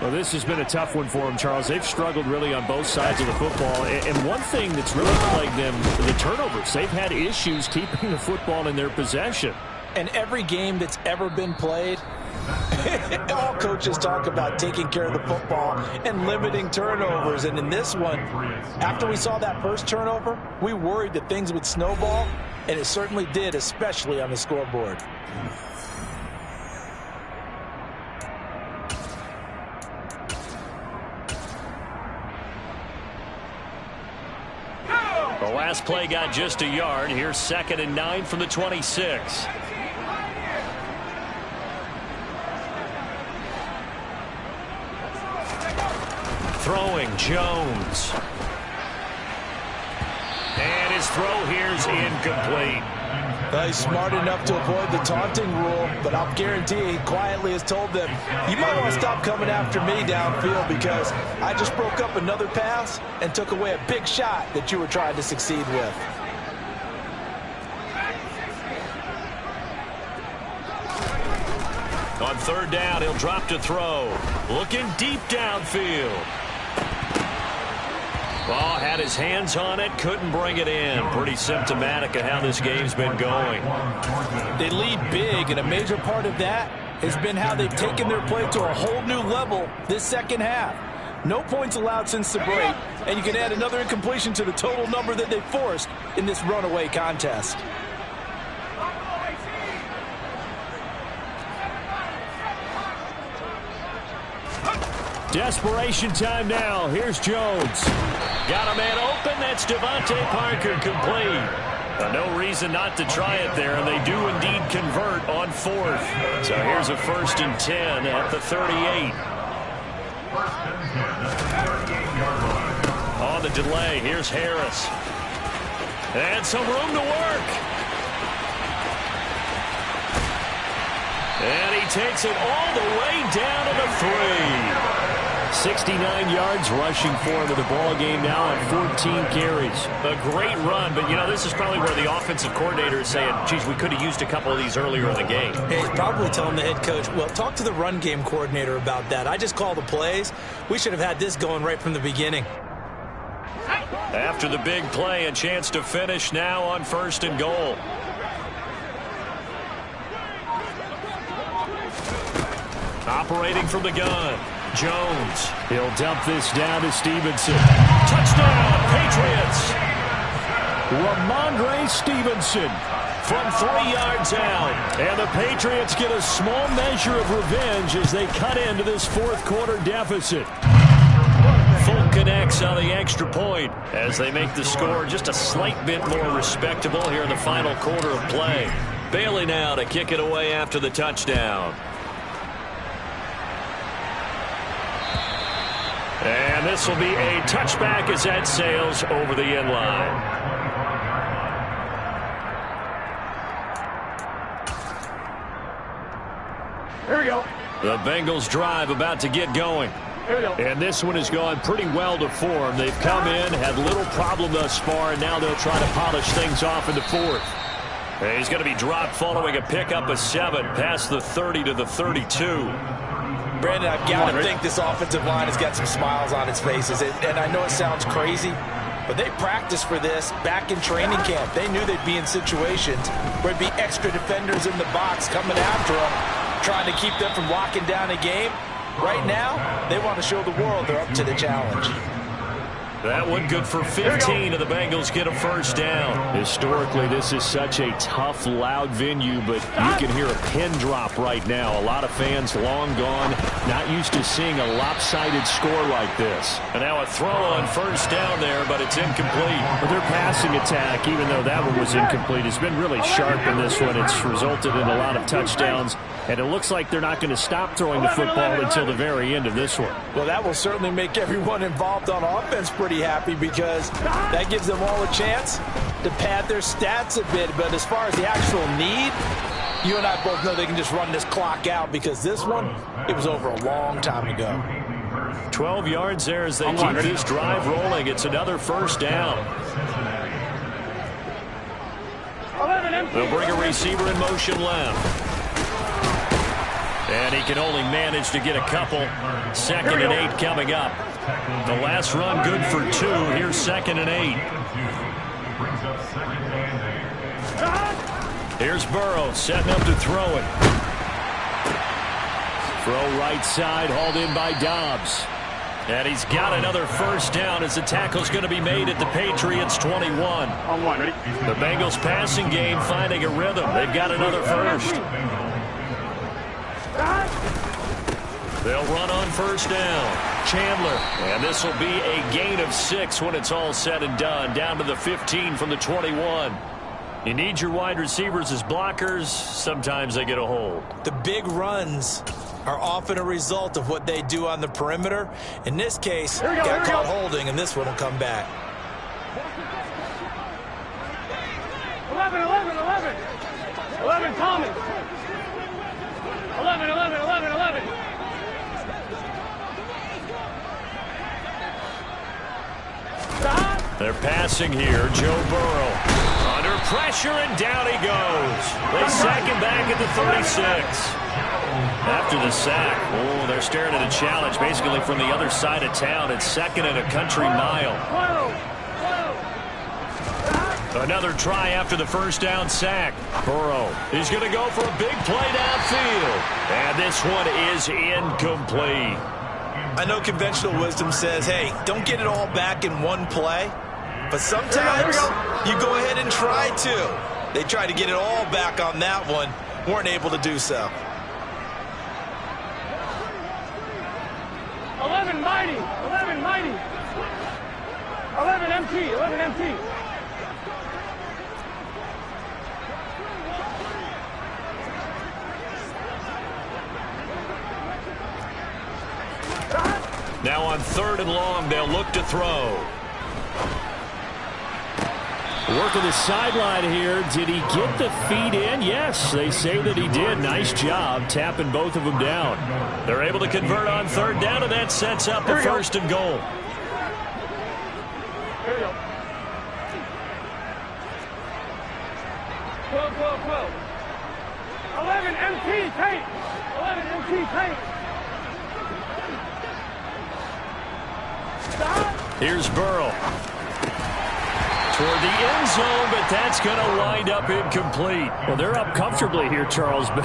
Well, this has been a tough one for them, Charles. They've struggled really on both sides of the football. And one thing that's really plagued them, the turnovers. They've had issues keeping the football in their possession. And every game that's ever been played, all coaches talk about taking care of the football and limiting turnovers. And in this one, after we saw that first turnover, we worried that things would snowball, and it certainly did, especially on the scoreboard. The last play got just a yard. Here's 2nd and 9 from the 26. Throwing, Jones. And his throw here's incomplete. He's smart enough to avoid the taunting rule, but I'll guarantee he quietly has told them, you might want to stop coming after me downfield because I just broke up another pass and took away a big shot that you were trying to succeed with. On 3rd down, he'll drop to throw. Looking deep downfield. Ball had his hands on it, couldn't bring it in. Pretty symptomatic of how this game's been going. They lead big, and a major part of that has been how they've taken their play to a whole new level this second half. No points allowed since the break, and you can add another incompletion to the total number that they forced in this runaway contest. Desperation time now. Here's Jones. Got a man open. That's Devontae Parker complete. No reason not to try it there, and they do indeed convert on 4th. So here's a 1st and 10 at the 38. On the delay, here's Harris. And some room to work. And he takes it all the way down to the 3. 69 yards rushing for him in the ball game now on 14 carries. A great run, but, you know, this is probably where the offensive coordinator is saying, geez, we could have used a couple of these earlier in the game. Hey, he's probably telling the head coach, well, talk to the run game coordinator about that. I just call the plays. We should have had this going right from the beginning. After the big play, a chance to finish now on 1st and goal. Operating from the gun. Jones. He'll dump this down to Stevenson. Touchdown, Patriots. Ramondre Stevenson from 3 yards out. And the Patriots get a small measure of revenge as they cut into this 4th quarter deficit. Full connects on the extra point as they make the score just a slight bit more respectable here in the final quarter of play. Bailey now to kick it away after the touchdown. And this will be a touchback as that sails over the end line. Here we go. The Bengals drive about to get going. And this one has gone pretty well to form. They've come in, had little problem thus far, and now they'll try to polish things off in the fourth. And he's going to be dropped following a pickup of 7 past the 30 to the 32. Brandon, I've got to think this offensive line has got some smiles on its faces. And I know it sounds crazy, but they practiced for this back in training camp. They knew they'd be in situations where there'd be extra defenders in the box coming after them, trying to keep them from locking down a game. Right now, they want to show the world they're up to the challenge. That one good for 15, and the Bengals get a first down. Historically, this is such a tough, loud venue, but you can hear a pin drop right now. A lot of fans long gone, not used to seeing a lopsided score like this. And now a throw on first down there, but it's incomplete. But their passing attack, even though that one was incomplete, has been really sharp in this one. It's resulted in a lot of touchdowns, and it looks like they're not going to stop throwing the football until the very end of this one. Well, that will certainly make everyone involved on offense pretty happy, because that gives them all a chance to pad their stats a bit. But as far as the actual need, you and I both know they can just run this clock out, because this one, it was over a long time ago. 12 yards there as they keep this drive rolling. It's another first down. They'll bring a receiver in motion left. And he can only manage to get a couple. 2nd and 8 coming up. The last run good for 2. Here's 2nd and 8. Here's Burrow setting up to throw it. Throw right side, hauled in by Dobbs. And he's got another first down as the tackle's going to be made at the Patriots 21. The Bengals passing game finding a rhythm. They've got another first. They'll run on first down. Chandler. And this will be a gain of 6 when it's all said and done. Down to the 15 from the 21. You need your wide receivers as blockers. Sometimes they get a hold. The big runs are often a result of what they do on the perimeter. In this case, got caught holding, and this one will come back. 11, 11, 11. 11, Thomas. 11, 11, 11, 11. They're passing here. Joe Burrow under pressure, and down he goes. They sack him back at the 36. After the sack, oh, they're staring at a challenge basically from the other side of town. It's 2nd and a country mile. Another try after the first down sack. Burrow is going to go for a big play downfield. And this one is incomplete. I know conventional wisdom says, hey, don't get it all back in one play. But sometimes you go ahead and try to. They tried to get it all back on that one. Weren't able to do so. 11 mighty, 11 mighty. 11 MT, 11 MT. Now on 3rd and long, they'll look to throw. Working the sideline here. Did he get the feet in? Yes, they say that he did. Nice job tapping both of them down. They're able to convert on 3rd down, and that sets up a 1st and goal. Here we go. 12, 12, 12. 11 MT tape. 11 MT tape. Here's Burrow. Toward the end zone, but that's going to wind up incomplete. Well, they're up comfortably here, Charles, but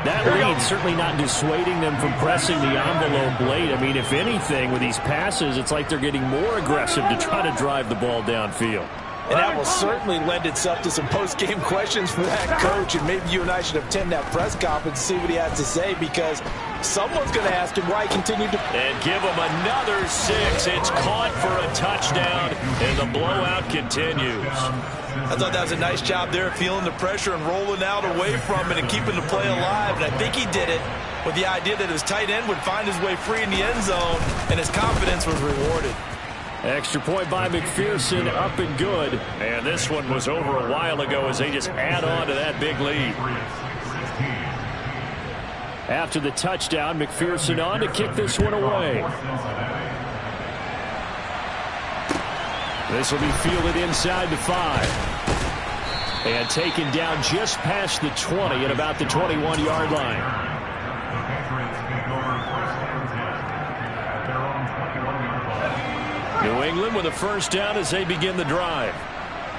that lead certainly not dissuading them from pressing the envelope late. I mean, if anything, with these passes, it's like they're getting more aggressive to try to drive the ball downfield. And that will certainly lend itself to some post-game questions for that coach. And maybe you and I should attend that press conference and see what he has to say, because someone's going to ask him why he continued to. And give him another 6. It's caught for a touchdown, and the blowout continues. I thought that was a nice job there, feeling the pressure and rolling out away from it and keeping the play alive. And I think he did it with the idea that his tight end would find his way free in the end zone, and his confidence was rewarded. Extra point by McPherson, up and good. And this one was over a while ago as they just add on to that big lead. After the touchdown, McPherson on to kick this one away. This will be fielded inside the 5. And taken down just past the 20 at about the 21-yard line. The Patriots take over first and 10 at their own 21-yard line. New England with a first down as they begin the drive.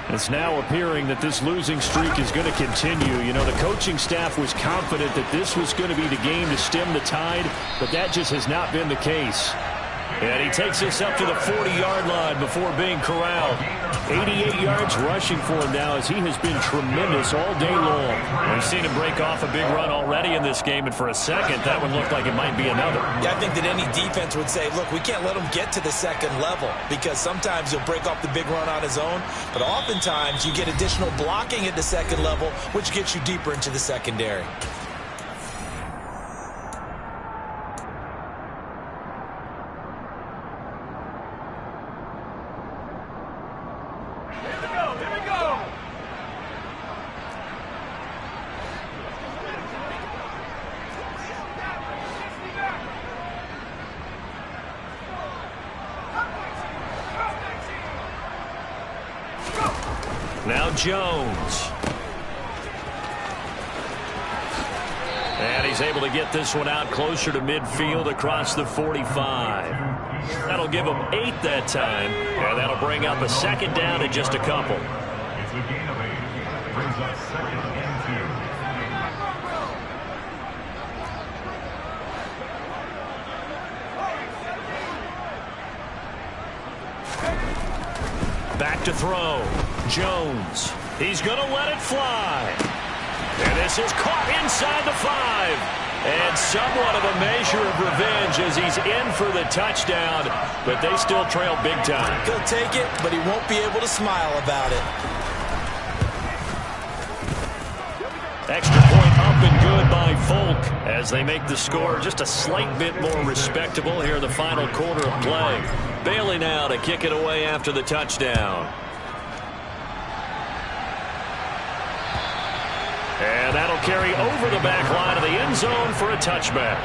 It's now appearing that this losing streak is going to continue. You know, the coaching staff was confident that this was going to be the game to stem the tide, but that just has not been the case. And he takes us up to the 40-yard line before being corralled. 88 yards rushing for him now as he has been tremendous all day long. We've seen him break off a big run already in this game, and for a second, that one looked like it might be another. Yeah, I think that any defense would say, look, we can't let him get to the second level because sometimes he'll break off the big run on his own, but oftentimes you get additional blocking at the second level, which gets you deeper into the secondary. Now Jones. And he's able to get this one out closer to midfield across the 45. That'll give him 8 that time, and that'll bring up a second down in just a couple. It's a gain of 8. Brings up second and 2. Back to throw. Jones. He's going to let it fly. And this is caught inside the 5. And somewhat of a measure of revenge as he's in for the touchdown. But they still trail big time. He'll take it, but he won't be able to smile about it. Extra point up and good by Folk as they make the score just a slight bit more respectable here in the final quarter of play. Bailey now to kick it away after the touchdown. And that'll carry over the back line of the end zone for a touchback.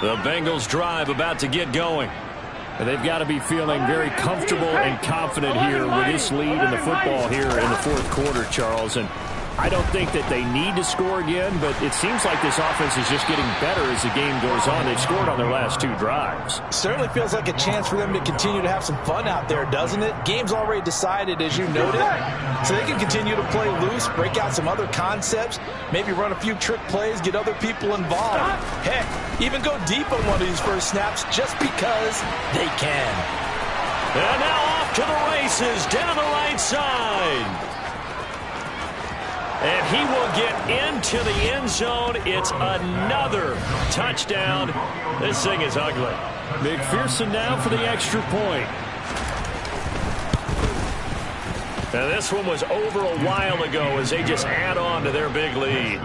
The Bengals drive about to get going. And they've got to be feeling very comfortable and confident here with this lead in the football here in the fourth quarter, Charles. And I don't think that they need to score again, but it seems like this offense is just getting better as the game goes on. They've scored on their last 2 drives. Certainly feels like a chance for them to continue to have some fun out there, doesn't it? Game's already decided, as you noted, so they can continue to play loose, break out some other concepts, maybe run a few trick plays, get other people involved. Heck, even go deep on one of these first snaps just because they can. And now off to the races down the right side. And he will get into the end zone. It's another touchdown. This thing is ugly. McPherson now for the extra point. Now this one was over a while ago as they just add on to their big lead.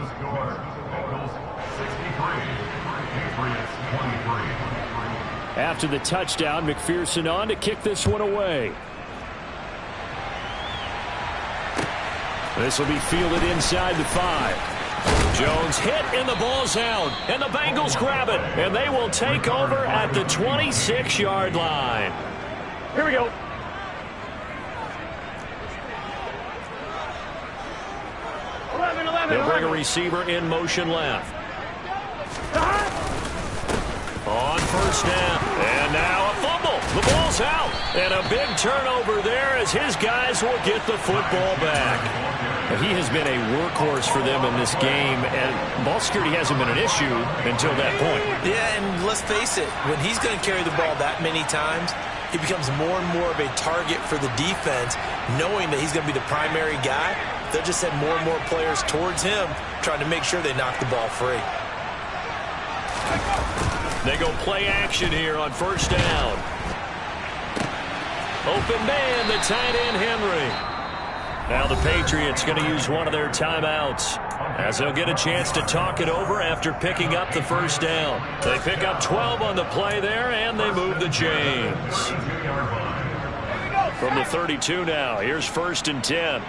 After the touchdown, McPherson on to kick this one away. This will be fielded inside the 5. Jones hit and the ball's out. And the Bengals grab it. And they will take over at the 26-yard line. Here we go. They'll bring a receiver in motion left. On first down. And now a fumble. The ball's out. And a big turnover there as his guys will get the football back. He has been a workhorse for them in this game, and ball security hasn't been an issue until that point. Yeah, and let's face it, when he's going to carry the ball that many times, he becomes more and more of a target for the defense, knowing that he's going to be the primary guy. They'll just send more and more players towards him, trying to make sure they knock the ball free. They go play action here on first down. Open man, the tight end Henry. Now the Patriots going to use one of their timeouts as they'll get a chance to talk it over after picking up the first down. They pick up 12 on the play there, and they move the chains. From the 32 now, here's 1st and 10.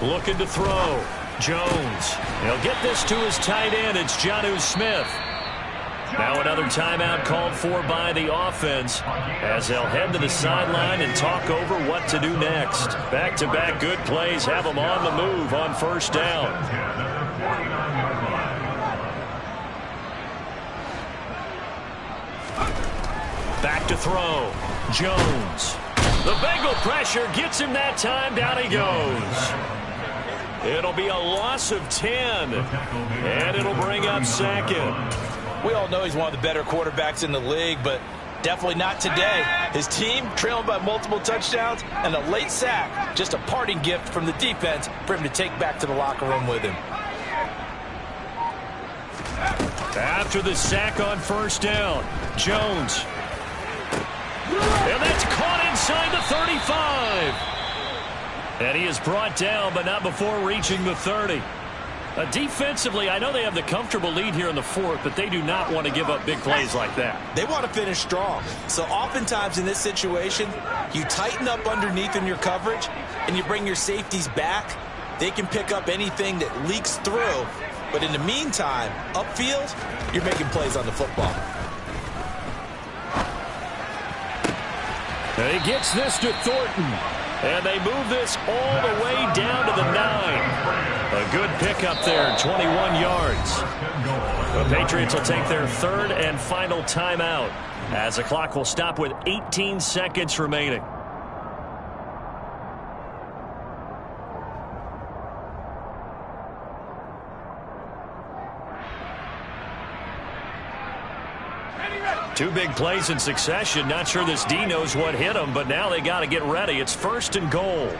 Looking to throw. Jones. He'll get this to his tight end. It's Jonnu Smith. Now another timeout called for by the offense as they'll head to the sideline and talk over what to do next. Back-to-back good plays have them on the move on 1st down. Back to throw. Jones. The Bengal pressure gets him that time. Down he goes. It'll be a loss of 10, and it'll bring up 2nd. We all know he's one of the better quarterbacks in the league, but definitely not today. His team trailing by multiple touchdowns and a late sack. Just a parting gift from the defense for him to take back to the locker room with him. After the sack on 1st down, Jones. And that's caught inside the 35. And he is brought down, but not before reaching the 30. Defensively, I know they have the comfortable lead here in the 4th, but they do not want to give up big plays like that. They want to finish strong. So oftentimes in this situation, you tighten up underneath in your coverage, and you bring your safeties back. They can pick up anything that leaks through. But in the meantime, upfield, you're making plays on the football. And he gets this to Thornton. And they move this all the way down to the 9. A good pickup there, 21 yards. The Patriots will take their 3rd and final timeout as the clock will stop with 18 seconds remaining. Two big plays in succession. Not sure this D knows what hit him, but now they got to get ready. It's 1st and goal.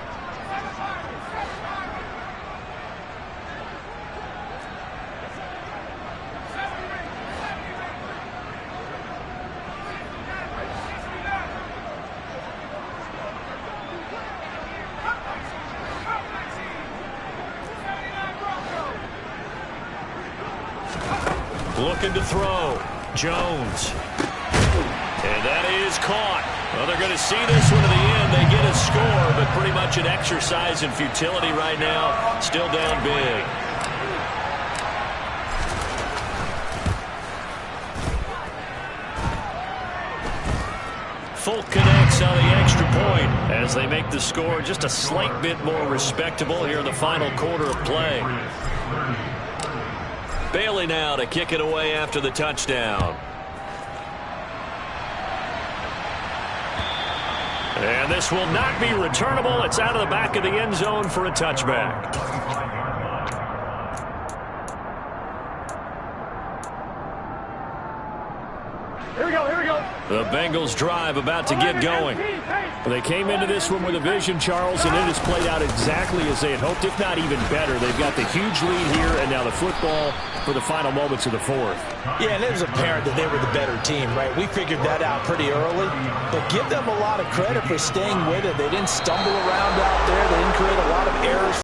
Looking to throw. Jones. And that is caught. Well, they're going to see this one to the end. They get a score, but pretty much an exercise in futility right now. Still down big. Folk connects on the extra point as they make the score just a slight bit more respectable here in the final quarter of play. Bailey now to kick it away after the touchdown. And this will not be returnable. It's out of the back of the end zone for a touchback. Here we go, here we go. The Bengals drive about to get going. They came into this one with a vision, Charles, and it has played out exactly as they had hoped, if not even better. They've got the huge lead here, and now the football for the final moments of the 4th. Yeah, and it was apparent that they were the better team, right? We figured that out pretty early, but give them a lot of credit for staying with it. They didn't stumble around out there. They didn't create a lot of errors.